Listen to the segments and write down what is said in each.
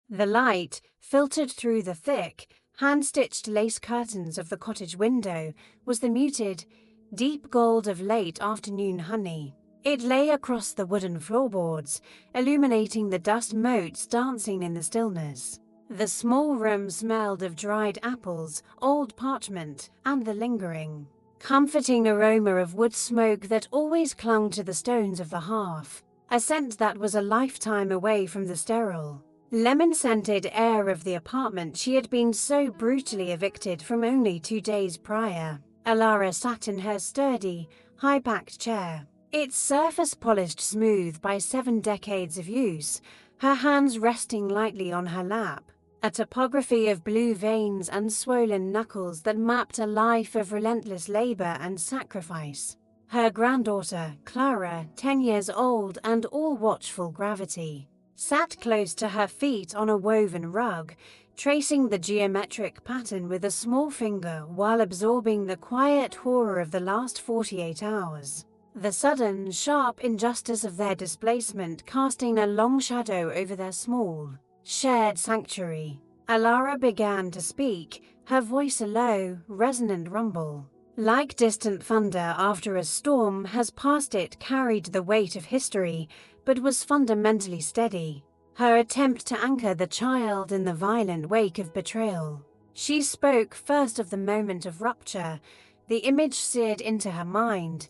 The light, filtered through the thick, hand-stitched lace curtains of the cottage window, was the muted, deep gold of late afternoon honey. It lay across the wooden floorboards, illuminating the dust motes dancing in the stillness. The small room smelled of dried apples, old parchment, and the lingering, comforting aroma of wood smoke that always clung to the stones of the hearth, a scent that was a lifetime away from the sterile, lemon-scented air of the apartment she had been so brutally evicted from only 2 days prior. Alara sat in her sturdy, high-backed chair, its surface polished smooth by 7 decades of use, her hands resting lightly on her lap, a topography of blue veins and swollen knuckles that mapped a life of relentless labor and sacrifice. Her granddaughter, Clara, 10 years old and all watchful gravity, sat close to her feet on a woven rug, tracing the geometric pattern with a small finger while absorbing the quiet horror of the last 48 hours. The sudden, sharp injustice of their displacement casting a long shadow over their small, shared sanctuary. Alara began to speak, her voice a low, resonant rumble. Like distant thunder after a storm has past it carried the weight of history, but was fundamentally steady. Her attempt to anchor the child in the violent wake of betrayal. She spoke first of the moment of rupture, the image seared into her mind,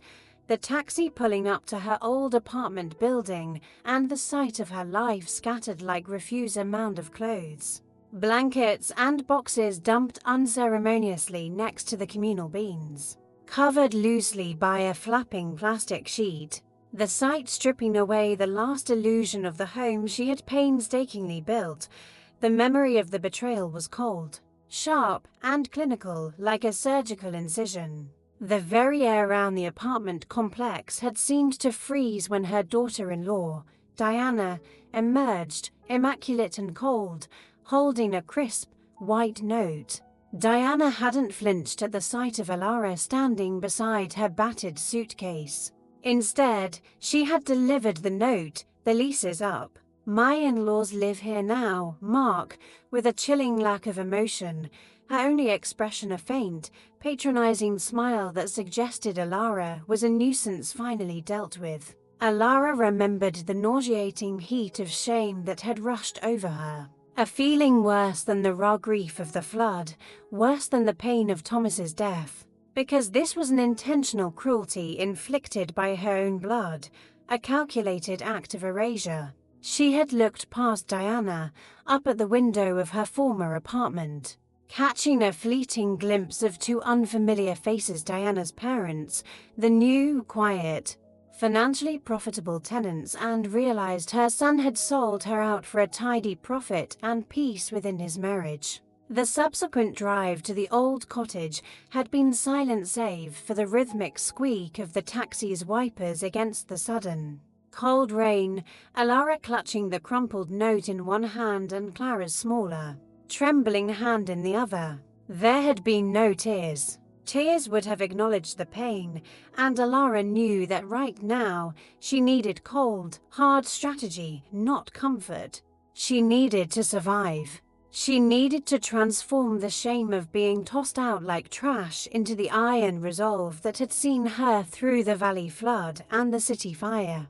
the taxi pulling up to her old apartment building, and the sight of her life scattered like refuse a mound of clothes, blankets and boxes dumped unceremoniously next to the communal beans, covered loosely by a flapping plastic sheet, the sight stripping away the last illusion of the home she had painstakingly built. The memory of the betrayal was cold, sharp, and clinical, like a surgical incision. The very air around the apartment complex had seemed to freeze when her daughter-in-law, Diana, emerged, immaculate and cold, holding a crisp, white note. Diana hadn't flinched at the sight of Alara standing beside her battered suitcase. Instead, she had delivered the note, "The lease is up. My in-laws live here now, Mark," with a chilling lack of emotion, her only expression a faint, patronizing smile that suggested Alara was a nuisance finally dealt with. Alara remembered the nauseating heat of shame that had rushed over her, a feeling worse than the raw grief of the flood, worse than the pain of Thomas's death, because this was an intentional cruelty inflicted by her own blood, a calculated act of erasure. She had looked past Diana, up at the window of her former apartment, catching a fleeting glimpse of 2 unfamiliar faces, Diana's parents, the new, quiet, financially profitable tenants, and realized her son had sold her out for a tidy profit and peace within his marriage. The subsequent drive to the old cottage had been silent save for the rhythmic squeak of the taxi's wipers against the sudden, cold rain, Alara clutching the crumpled note in one hand and Clara's smaller, trembling hand in the other. There had been no tears. Tears would have acknowledged the pain, and Alara knew that right now she needed cold, hard strategy, not comfort. She needed to survive. She needed to transform the shame of being tossed out like trash into the iron resolve that had seen her through the valley flood and the city fire.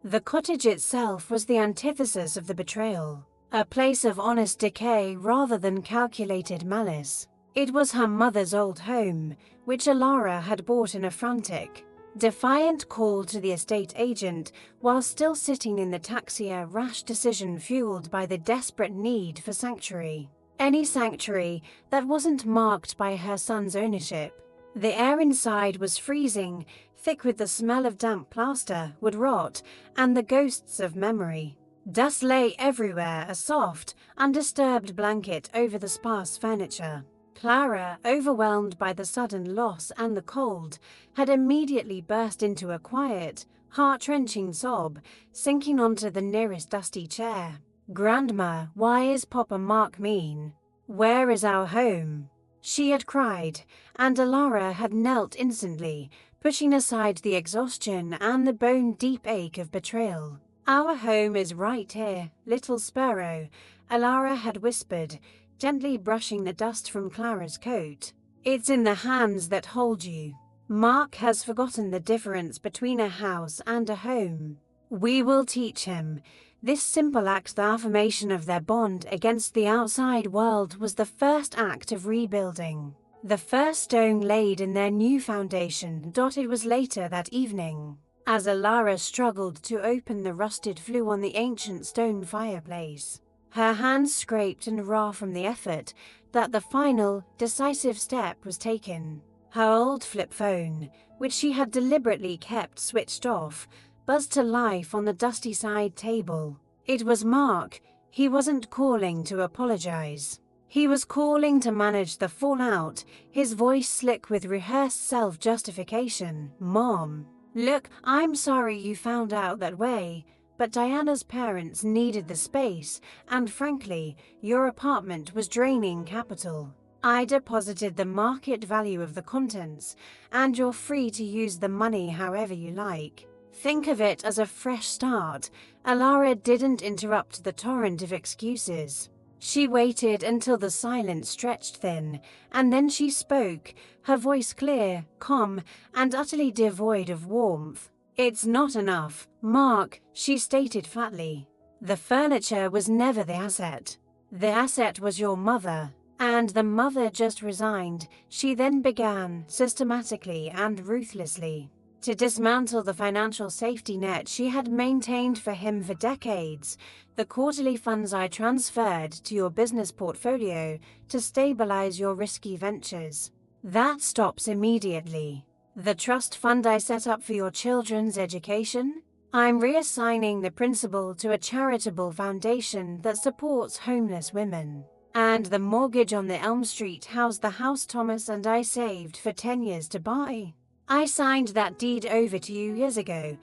The cottage itself was the antithesis of the betrayal, a place of honest decay rather than calculated malice. It was her mother's old home, which Alara had bought in a frantic, defiant call to the estate agent while still sitting in the taxi, a rash decision fueled by the desperate need for sanctuary. Any sanctuary that wasn't marked by her son's ownership. The air inside was freezing, thick with the smell of damp plaster, wood rot, and the ghosts of memory. Dust lay everywhere, a soft, undisturbed blanket over the sparse furniture. Clara, overwhelmed by the sudden loss and the cold, had immediately burst into a quiet, heart-wrenching sob, sinking onto the nearest dusty chair. "Grandma, why is Papa Mark mean? Where is our home?" She had cried, and Alara had knelt instantly, pushing aside the exhaustion and the bone-deep ache of betrayal. "Our home is right here, little sparrow," Alara had whispered, gently brushing the dust from Clara's coat. "It's in the hands that hold you. Mark has forgotten the difference between a house and a home. We will teach him." This simple act, the affirmation of their bond against the outside world, was the first act of rebuilding. The first stone laid in their new foundation. It was later that evening, as Alara struggled to open the rusted flue on the ancient stone fireplace. Her hands scraped and raw from the effort, that the final, decisive step was taken. Her old flip phone, which she had deliberately kept switched off, buzzed to life on the dusty side table. It was Mark. He wasn't calling to apologize. He was calling to manage the fallout, his voice slick with rehearsed self-justification. "Mom, look, I'm sorry you found out that way, but Diana's parents needed the space, and frankly, your apartment was draining capital. I deposited the market value of the contents, and you're free to use the money however you like. Think of it as a fresh start." Alara didn't interrupt the torrent of excuses. She waited until the silence stretched thin, and then she spoke, her voice clear, calm, and utterly devoid of warmth. "It's not enough, Mark," she stated flatly. "The furniture was never the asset. The asset was your mother. And the mother just resigned." She then began, systematically and ruthlessly, to dismantle the financial safety net she had maintained for him for decades. "The quarterly funds I transferred to your business portfolio to stabilize your risky ventures. That stops immediately. The trust fund I set up for your children's education? I'm reassigning the principal to a charitable foundation that supports homeless women. And the mortgage on the Elm Street house, the house Thomas and I saved for 10 years to buy. I signed that deed over to you years ago,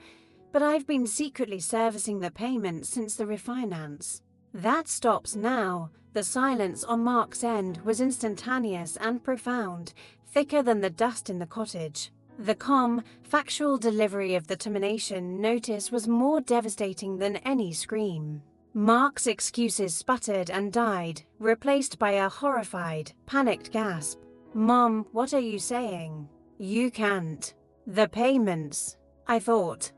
but I've been secretly servicing the payments since the refinance. That stops now." The silence on Mark's end was instantaneous and profound, thicker than the dust in the cottage. The calm, factual delivery of the termination notice was more devastating than any scream. Mark's excuses sputtered and died, replaced by a horrified, panicked gasp. "Mom, what are you saying? You can't. The payments. I thought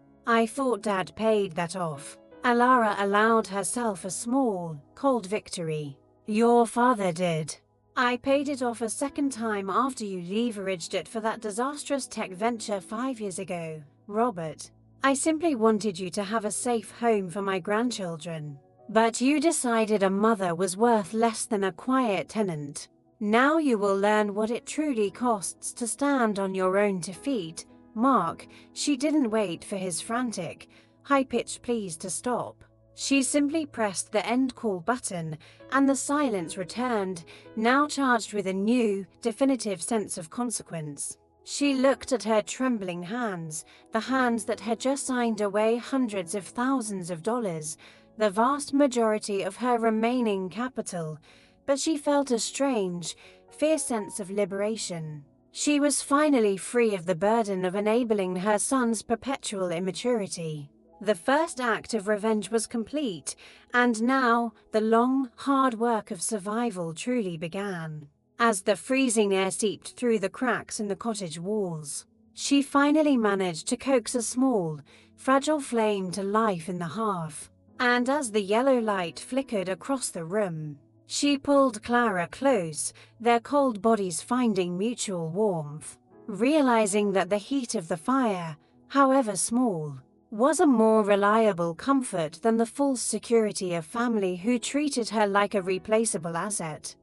Dad paid that off." Alara allowed herself a small, cold victory. "Your father did. I paid it off a second time after you leveraged it for that disastrous tech venture 5 years ago, Robert. I simply wanted you to have a safe home for my grandchildren. But you decided a mother was worth less than a quiet tenant. Now you will learn what it truly costs to stand on your own 2 feet." "Mark," she didn't wait for his frantic, high-pitched pleas to stop. She simply pressed the end call button, and the silence returned, now charged with a new, definitive sense of consequence. She looked at her trembling hands, the hands that had just signed away hundreds of thousands of dollars, the vast majority of her remaining capital, but she felt a strange, fierce sense of liberation. She was finally free of the burden of enabling her son's perpetual immaturity. The first act of revenge was complete, and now the long, hard work of survival truly began. As the freezing air seeped through the cracks in the cottage walls, she finally managed to coax a small, fragile flame to life in the hearth. And as the yellow light flickered across the room, she pulled Clara close, their cold bodies finding mutual warmth, realizing that the heat of the fire, however small, was a more reliable comfort than the false security of family who treated her like a replaceable asset.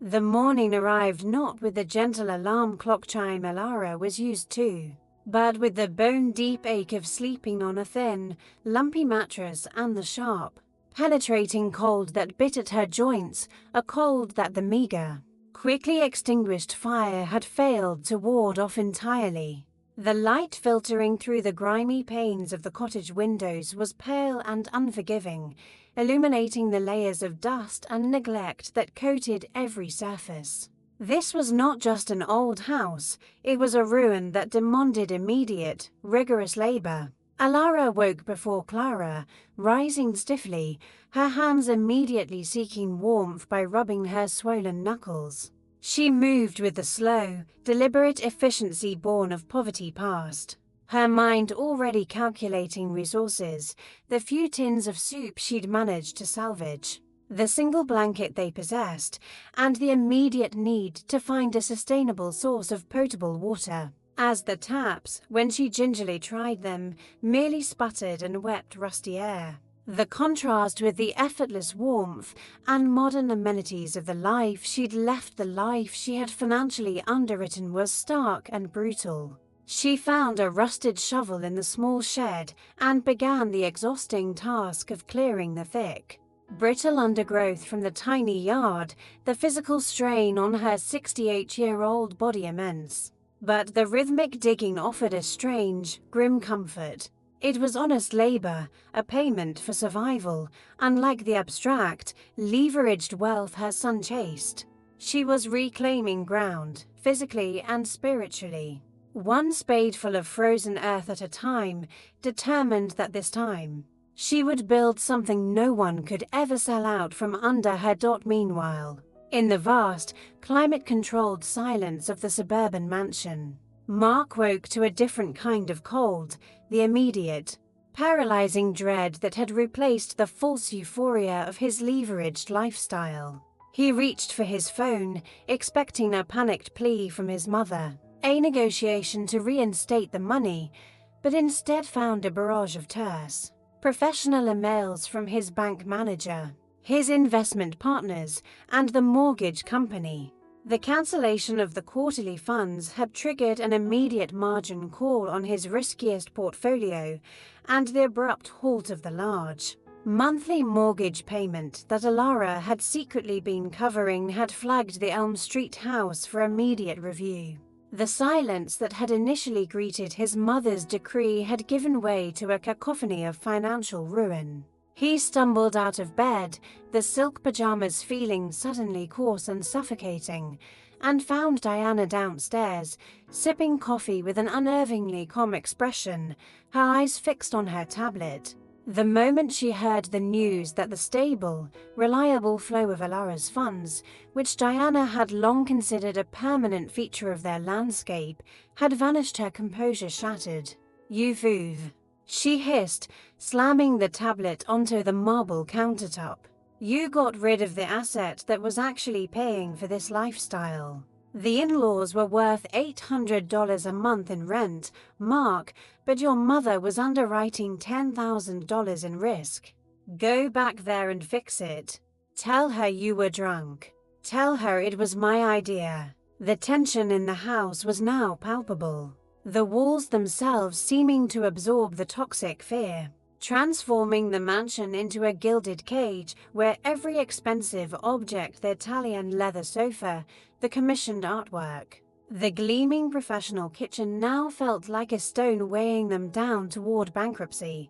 The morning arrived not with the gentle alarm clock chime Alara was used to, but with the bone-deep ache of sleeping on a thin, lumpy mattress and the sharp, penetrating cold that bit at her joints, a cold that the meager, quickly extinguished fire had failed to ward off entirely. The light filtering through the grimy panes of the cottage windows was pale and unforgiving, illuminating the layers of dust and neglect that coated every surface. This was not just an old house, it was a ruin that demanded immediate, rigorous labor. Alara woke before Clara, rising stiffly, her hands immediately seeking warmth by rubbing her swollen knuckles. She moved with the slow, deliberate efficiency born of poverty past, her mind already calculating resources, the few tins of soup she'd managed to salvage, the single blanket they possessed, and the immediate need to find a sustainable source of potable water, as the taps, when she gingerly tried them, merely sputtered and wept rusty air. The contrast with the effortless warmth and modern amenities of the life she'd left, the life she had financially underwritten, was stark and brutal. She found a rusted shovel in the small shed and began the exhausting task of clearing the thick, brittle undergrowth from the tiny yard, the physical strain on her 68-year-old body immense. But the rhythmic digging offered a strange, grim comfort. It was honest labor, a payment for survival, unlike the abstract, leveraged wealth her son chased. She was reclaiming ground, physically and spiritually, one spadeful of frozen earth at a time, determined that this time she would build something no one could ever sell out from under her. Meanwhile, in the vast, climate-controlled silence of the suburban mansion, Mark woke to a different kind of cold, the immediate, paralyzing dread that had replaced the false euphoria of his leveraged lifestyle. He reached for his phone, expecting a panicked plea from his mother, a negotiation to reinstate the money, but instead found a barrage of terse, professional emails from his bank manager, his investment partners, and the mortgage company. The cancellation of the quarterly funds had triggered an immediate margin call on his riskiest portfolio, and the abrupt halt of the large, monthly mortgage payment that Alara had secretly been covering had flagged the Elm Street house for immediate review. The silence that had initially greeted his mother's decree had given way to a cacophony of financial ruin. He stumbled out of bed, the silk pajamas feeling suddenly coarse and suffocating, and found Diana downstairs, sipping coffee with an unnervingly calm expression, her eyes fixed on her tablet. The moment she heard the news that the stable, reliable flow of Alara's funds, which Diana had long considered a permanent feature of their landscape, had vanished, her composure shattered. "You fool," she hissed, slamming the tablet onto the marble countertop. "You got rid of the asset that was actually paying for this lifestyle. The in-laws were worth $800 a month in rent, Mark, but your mother was underwriting $10,000 in risk. Go back there and fix it. Tell her you were drunk. Tell her it was my idea." The tension in the house was now palpable, the walls themselves seeming to absorb the toxic fear, transforming the mansion into a gilded cage where every expensive object, the Italian leather sofa, the commissioned artwork, the gleaming professional kitchen, now felt like a stone weighing them down toward bankruptcy.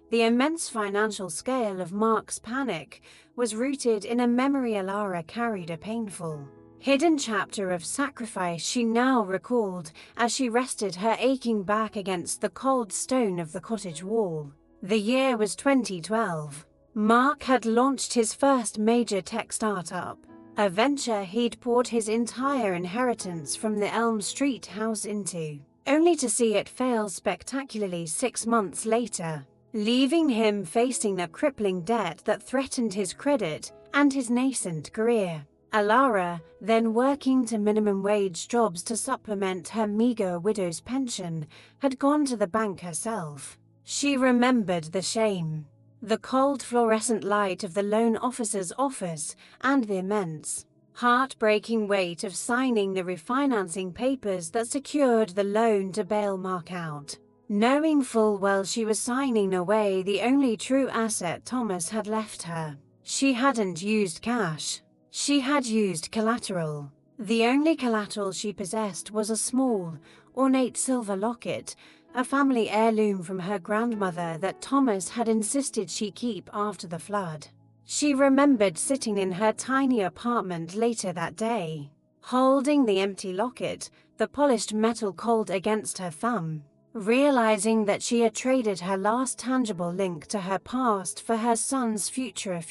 The immense financial scale of Mark's panic was rooted in a memory Alara carried, a painful, hidden chapter of sacrifice she now recalled as she rested her aching back against the cold stone of the cottage wall. The year was 2012. Mark had launched his first major tech startup, a venture he'd poured his entire inheritance from the Elm Street house into, only to see it fail spectacularly 6 months later, leaving him facing a crippling debt that threatened his credit and his nascent career. Alara, then working to minimum wage jobs to supplement her meager widow's pension, had gone to the bank herself. She remembered the shame, the cold fluorescent light of the loan officer's office, and the immense, heartbreaking weight of signing the refinancing papers that secured the loan to bail Mark out, knowing full well she was signing away the only true asset Thomas had left her. She hadn't used cash. She had used collateral. The only collateral she possessed was a small, ornate silver locket, a family heirloom from her grandmother that Thomas had insisted she keep after the flood. She remembered sitting in her tiny apartment later that day, holding the empty locket, the polished metal cold against her thumb, Realizing that she had traded her last tangible link to her past for her son's future,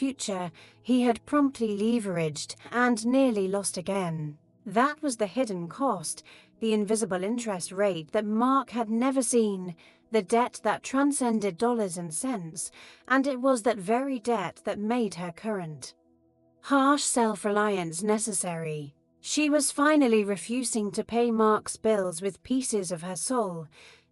he had promptly leveraged and nearly lost again. That was the hidden cost, the invisible interest rate that Mark had never seen, the debt that transcended dollars and cents, and it was that very debt that made her current. Harsh self-reliance necessary. She was finally refusing to pay Mark's bills with pieces of her soul.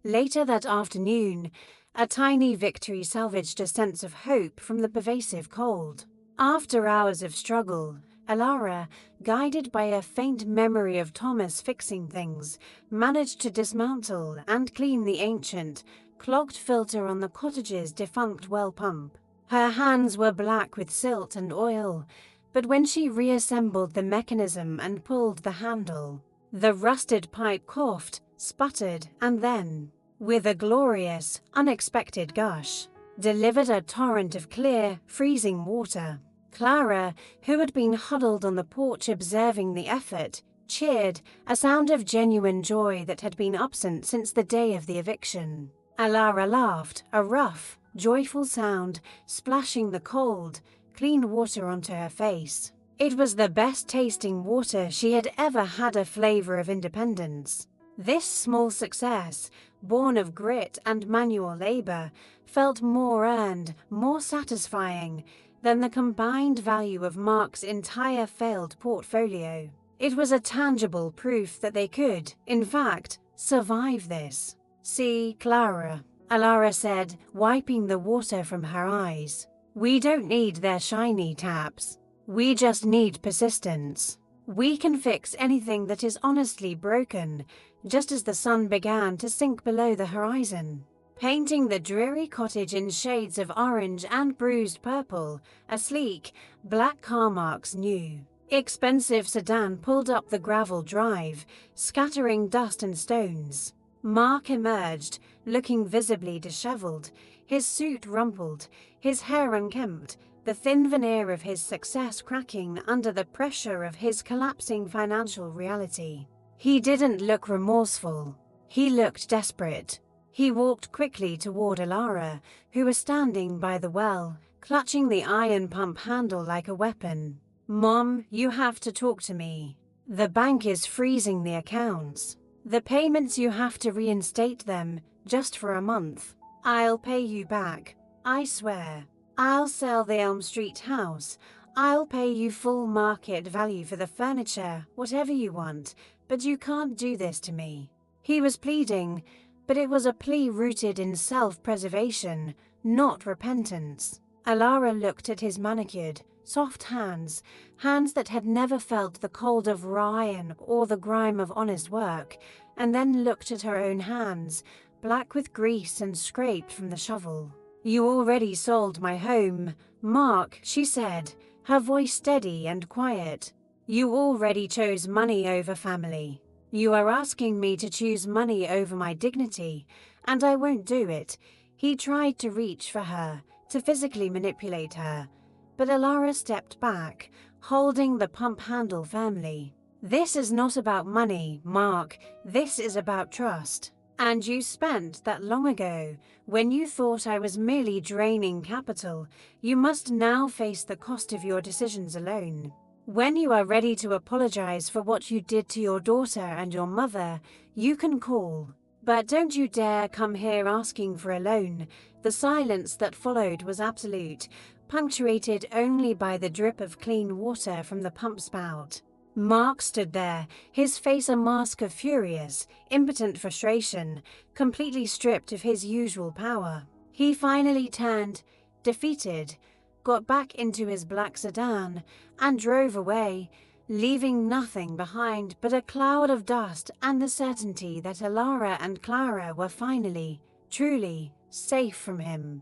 Later that afternoon, a tiny victory salvaged a sense of hope from the pervasive cold. After hours of struggle, Alara, guided by a faint memory of Thomas fixing things, managed to dismantle and clean the ancient, clogged filter on the cottage's defunct well pump. Her hands were black with silt and oil, but when she reassembled the mechanism and pulled the handle, the rusted pipe coughed, sputtered, and then, with a glorious, unexpected gush, delivered a torrent of clear, freezing water. Clara, who had been huddled on the porch observing the effort, cheered, a sound of genuine joy that had been absent since the day of the eviction. Alara laughed, a rough, joyful sound, splashing the cold, clean water onto her face. It was the best tasting water she had ever had, a flavor of independence. This small success, born of grit and manual labor, felt more earned, more satisfying than the combined value of Mark's entire failed portfolio. It was a tangible proof that they could, in fact, survive this. "See, Clara," Alara said, wiping the water from her eyes. "We don't need their shiny taps. We just need persistence. We can fix anything that is honestly broken," just as the sun began to sink below the horizon, painting the dreary cottage in shades of orange and bruised purple. A sleek, black car Mark's new, expensive sedan pulled up the gravel drive, scattering dust and stones. Mark emerged, looking visibly disheveled, his suit rumpled, his hair unkempt, the thin veneer of his success cracking under the pressure of his collapsing financial reality. He didn't look remorseful. He looked desperate. He walked quickly toward Alara, who was standing by the well, clutching the iron pump handle like a weapon. "Mom, you have to talk to me. The bank is freezing the accounts. The payments, you have to reinstate them, just for a month. I'll pay you back, I swear. I'll sell the Elm Street house. I'll pay you full market value for the furniture, whatever you want, but you can't do this to me." He was pleading, but it was a plea rooted in self-preservation, not repentance. Alara looked at his manicured, soft hands that had never felt the cold of raw iron or the grime of honest work, and then looked at her own hands, black with grease and scraped from the shovel. "You already sold my home, Mark," she said, her voice steady and quiet. "You already chose money over family. You are asking me to choose money over my dignity, and I won't do it." He tried to reach for her, to physically manipulate her, but Alara stepped back, holding the pump handle firmly. "This is not about money, Mark. This is about trust. And you spent that long ago, when you thought I was merely draining capital. You must now face the cost of your decisions alone. When you are ready to apologize for what you did to your daughter and your mother, you can call. But don't you dare come here asking for a loan." The silence that followed was absolute, punctuated only by the drip of clean water from the pump spout. Mark stood there, his face a mask of furious, impotent frustration, completely stripped of his usual power. He finally turned, defeated, got back into his black sedan, and drove away, leaving nothing behind but a cloud of dust and the certainty that Alara and Clara were finally, truly, safe from him.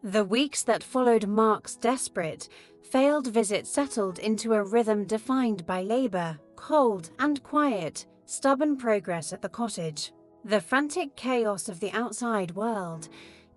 The weeks that followed Mark's desperate, failed visit settled into a rhythm defined by labor, cold and quiet, stubborn progress at the cottage. The frantic chaos of the outside world,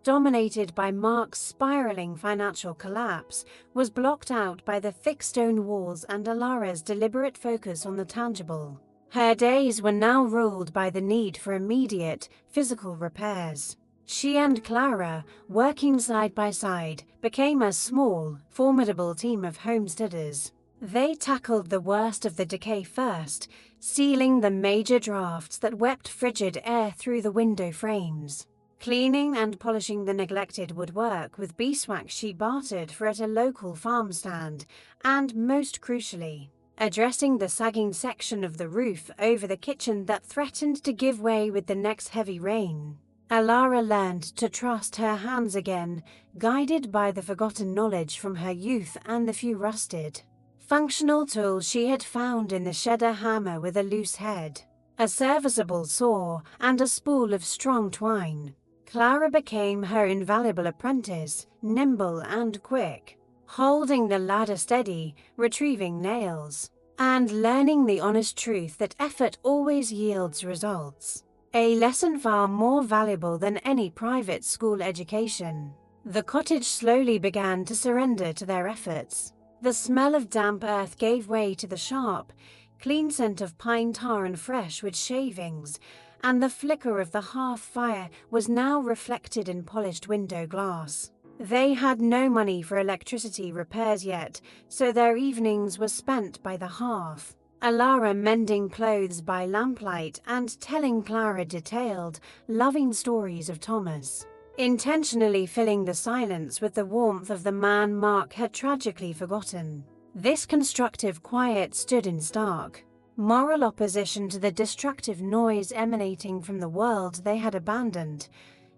dominated by Mark's spiraling financial collapse, was blocked out by the thick stone walls and Alara's deliberate focus on the tangible. Her days were now ruled by the need for immediate, physical repairs. She and Clara, working side by side, became a small, formidable team of homesteaders. They tackled the worst of the decay first, sealing the major drafts that wept frigid air through the window frames. Cleaning and polishing the neglected woodwork with beeswax she bartered for at a local farm stand, and most crucially, addressing the sagging section of the roof over the kitchen that threatened to give way with the next heavy rain. Alara learned to trust her hands again, guided by the forgotten knowledge from her youth and the few rusted, functional tools she had found in the shed: a hammer with a loose head, a serviceable saw, and a spool of strong twine. Clara became her invaluable apprentice, nimble and quick, holding the ladder steady, retrieving nails, and learning the honest truth that effort always yields results. A lesson far more valuable than any private school education. The cottage slowly began to surrender to their efforts. The smell of damp earth gave way to the sharp, clean scent of pine tar and fresh wood shavings, and the flicker of the hearth fire was now reflected in polished window glass. They had no money for electricity repairs yet, so their evenings were spent by the hearth. Alara mending clothes by lamplight and telling Clara detailed, loving stories of Thomas, intentionally filling the silence with the warmth of the man Mark had tragically forgotten. This constructive quiet stood in stark, moral opposition to the destructive noise emanating from the world they had abandoned.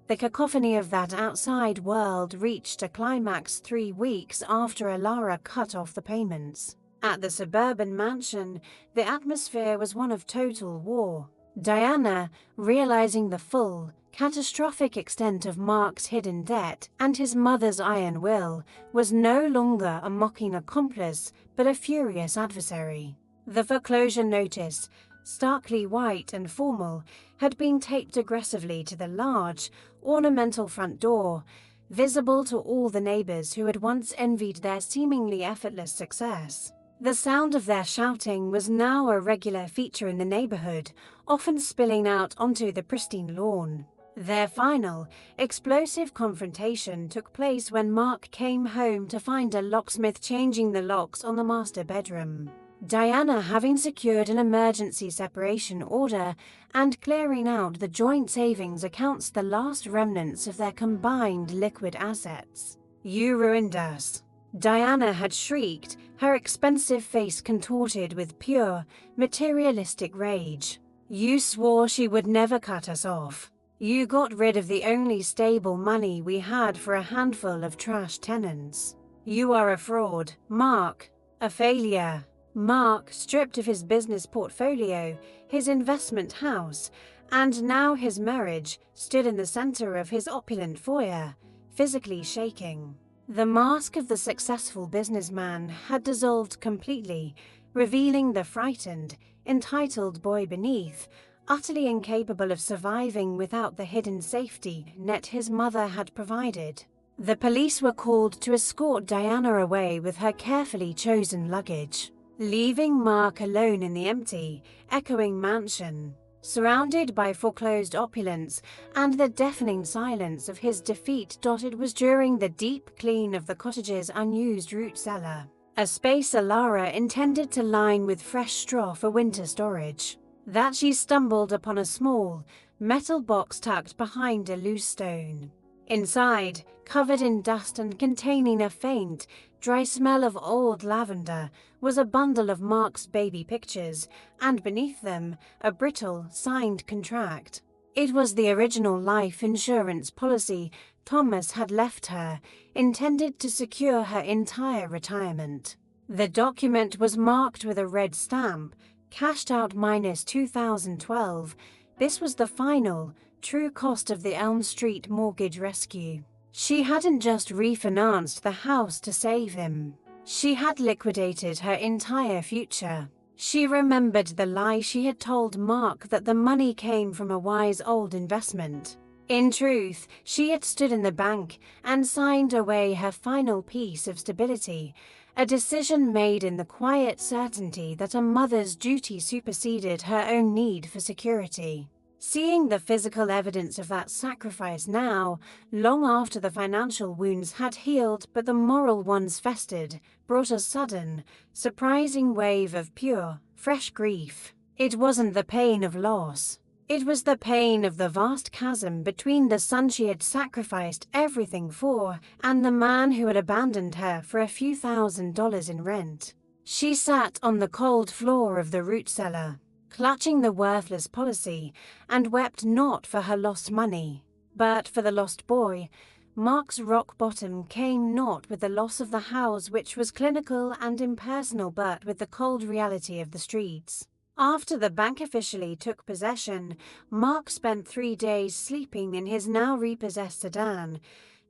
The cacophony of that outside world reached a climax 3 weeks after Alara cut off the payments. At the suburban mansion, the atmosphere was one of total war. Diana, realizing the full, catastrophic extent of Mark's hidden debt and his mother's iron will, was no longer a mocking accomplice, but a furious adversary. The foreclosure notice, starkly white and formal, had been taped aggressively to the large, ornamental front door, visible to all the neighbors who had once envied their seemingly effortless success. The sound of their shouting was now a regular feature in the neighborhood, often spilling out onto the pristine lawn. Their final, explosive confrontation took place when Mark came home to find a locksmith changing the locks on the master bedroom. Diana, having secured an emergency separation order and clearing out the joint savings accounts, the last remnants of their combined liquid assets. "You ruined us," Diana had shrieked, her expensive face contorted with pure, materialistic rage. "You swore she would never cut us off. You got rid of the only stable money we had for a handful of trash tenants. You are a fraud, Mark, a failure." Mark, stripped of his business portfolio, his investment house, and now his marriage, stood in the center of his opulent foyer, physically shaking. The mask of the successful businessman had dissolved completely, revealing the frightened, entitled boy beneath, utterly incapable of surviving without the hidden safety net his mother had provided. The police were called to escort Diana away with her carefully chosen luggage, leaving Mark alone in the empty, echoing mansion, surrounded by foreclosed opulence and the deafening silence of his defeat. It was during the deep clean of the cottage's unused root cellar, a space Alara intended to line with fresh straw for winter storage, that she stumbled upon a small, metal box tucked behind a loose stone. Inside, covered in dust and containing a faint, dry smell of old lavender, was a bundle of Mark's baby pictures, and beneath them, a brittle, signed contract. It was the original life insurance policy Thomas had left her, intended to secure her entire retirement. The document was marked with a red stamp, cashed out minus 2012. This was the final, true cost of the Elm Street mortgage rescue. She hadn't just refinanced the house to save him. She had liquidated her entire future. She remembered the lie she had told Mark that the money came from a wise old investment. In truth, she had stood in the bank and signed away her final piece of stability, A decision made in the quiet certainty that a mother's duty superseded her own need for security. Seeing the physical evidence of that sacrifice now, long after the financial wounds had healed but the moral ones festered, brought a sudden, surprising wave of pure, fresh grief. It wasn't the pain of loss. It was the pain of the vast chasm between the son she had sacrificed everything for and the man who had abandoned her for a few $1,000s in rent. She sat on the cold floor of the root cellar, clutching the worthless policy, and wept not for her lost money, but for the lost boy. Mark's rock bottom came not with the loss of the house, which was clinical and impersonal, but with the cold reality of the streets. After the bank officially took possession, Mark spent 3 days sleeping in his now repossessed sedan,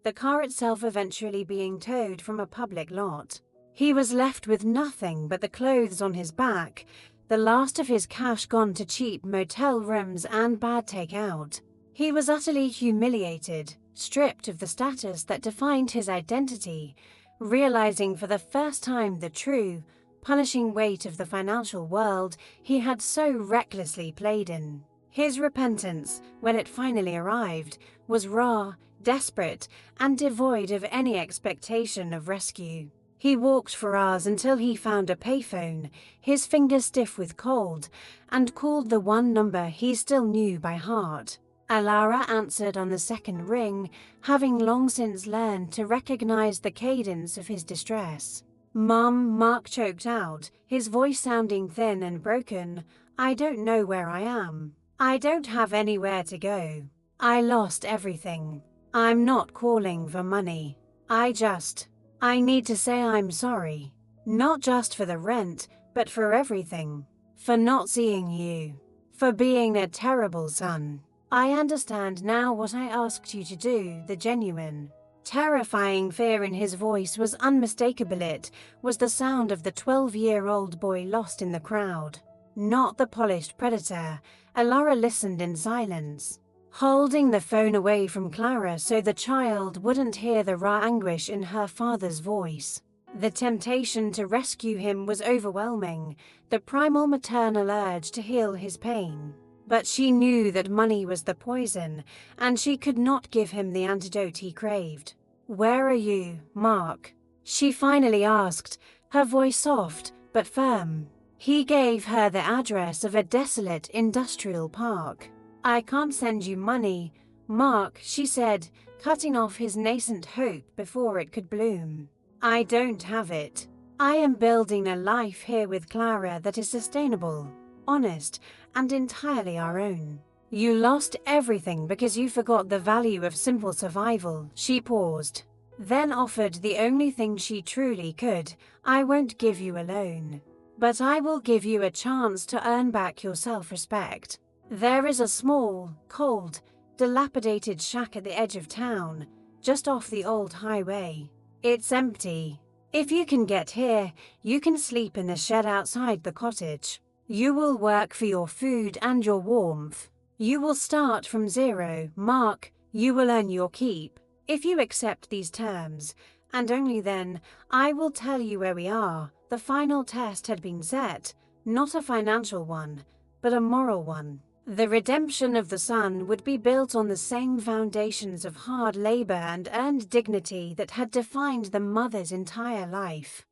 the car itself eventually being towed from a public lot. He was left with nothing but the clothes on his back, the last of his cash gone to cheap motel rooms and bad takeout. He was utterly humiliated, stripped of the status that defined his identity, realizing for the first time the true, punishing weight of the financial world he had so recklessly played in. His repentance, when it finally arrived, was raw, desperate, and devoid of any expectation of rescue. He walked for hours until he found a payphone, his fingers stiff with cold, and called the one number he still knew by heart. Alara answered on the second ring, having long since learned to recognize the cadence of his distress. "Mum," Mark choked out, his voice sounding thin and broken. "I don't know where I am. I don't have anywhere to go. I lost everything. I'm not calling for money. I need to say I'm sorry. Not just for the rent, but for everything. For not seeing you. For being a terrible son. I understand now what I asked you to do." The genuine, terrifying fear in his voice was unmistakable. It was the sound of the 12-year-old boy lost in the crowd, not the polished predator. Alara listened in silence, holding the phone away from Clara so the child wouldn't hear the raw anguish in her father's voice. The temptation to rescue him was overwhelming, the primal maternal urge to heal his pain. But she knew that money was the poison, and she could not give him the antidote he craved. "Where are you, Mark?" she finally asked, her voice soft but firm. He gave her the address of a desolate industrial park. "I can't send you money, Mark," she said, cutting off his nascent hope before it could bloom. "I don't have it. I am building a life here with Clara that is sustainable, honest, and entirely our own. You lost everything because you forgot the value of simple survival." She paused, then offered the only thing she truly could. "I won't give you a loan, but I will give you a chance to earn back your self-respect. There is a small, cold, dilapidated shack at the edge of town, just off the old highway. It's empty. If you can get here, you can sleep in the shed outside the cottage. You will work for your food and your warmth. You will start from zero, Mark. You will earn your keep. If you accept these terms, and only then, I will tell you where we are." The final test had been set, not a financial one, but a moral one. The redemption of the son would be built on the same foundations of hard labor and earned dignity that had defined the mother's entire life.